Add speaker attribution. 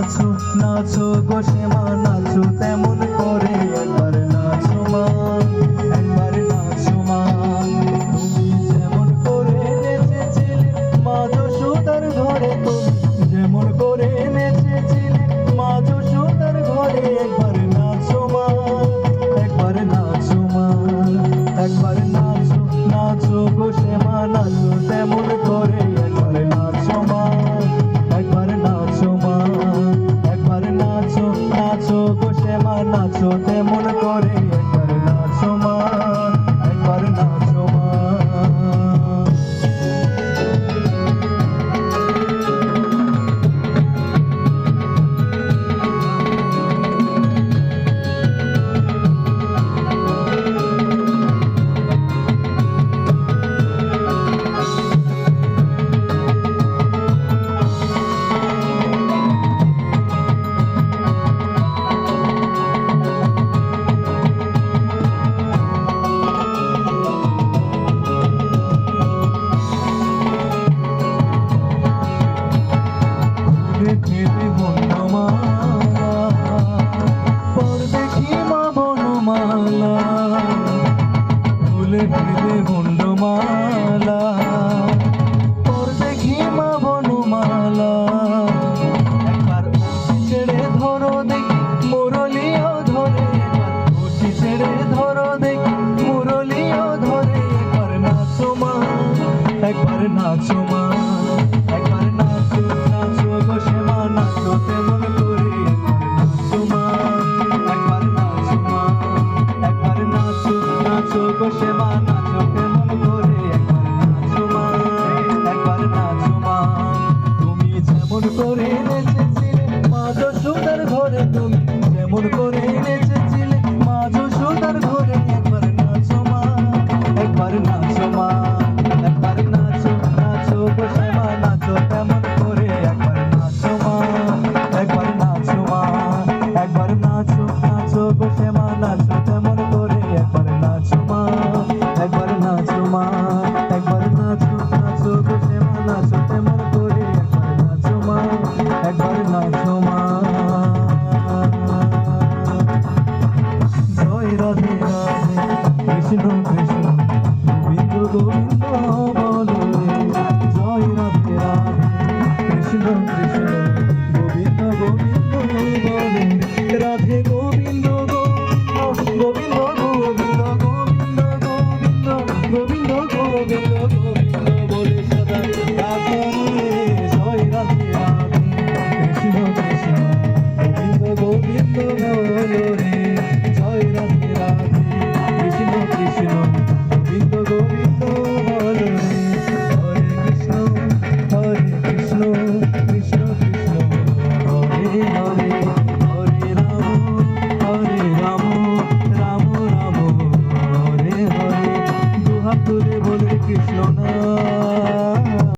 Speaker 1: নাচো নাচো গো শ্যামা নাচো তেমন করে একবার নাচো মা, একবার নাচো মা। তুমি যেমন করে নেচেছিলে মা যশোদার ঘরে, তুমি যেমন করে নেচেছিলে মা যশোদার ঘরে, একবার নাচো মা, একবার নাচো মা, একবার নাচো নাচো গো শ্যামা নাচো তেমন করে একবার নাচো মা, একবার নাচো মা, একবার নাচো নাচো গো শ্যামা নাচো তেমন করে একবার নাচো মা, একবার নাচো মা। খেতে বনমালা পর দেখি মা বনমালা, ফুলে খেতে বনমালা পর দেখি মা বনমালা। একবার ওটি ছেড়ে ধরো দেখি মুরলিও ধরে, একবার ওটি ছেড়ে ধরো দেখি মুরলিও ধরে, একবার নাচো মা, একবার নাচো মা, একবার নাচো নাচো গো শ্যামা নাচো তেমন করে নাচো মা, একবার নাচো মা, একবার নাচো নাচো গো শ্যামা নাচো তেমন করে একবার নাচো মা, একবার নাচো মা। তুমি যেমন করে নেচেছিলে মা যশোদার ঘরে, তুমি যেমন করে নেচেছিলে মা যশোদার ঘরে, একবার নাচো মা, একবার নাচো মা, একবার নাচো নাচো গো শ্যামা নাচো তেমন করে একবার নাচো মা, একবার নাচো মা, একবার নাচো নাচো গো শ্যামা নাচো তেমন করে একবার নাচো মা, একবার নাচো মা, একবার নাচো নাচো গো শ্যামা নাচো তেমন করে একবার নাচো মা, একবার নাচো মা। জয় রাধে রাধে কৃষ্ণ কৃষ্ণ গোবিন্দ গোবিন্দ বলো রে, জয় রাধে রাধে কৃষ্ণ কৃষ্ণ গোবিন্দ গোবিন্দ বলো রে, রাধে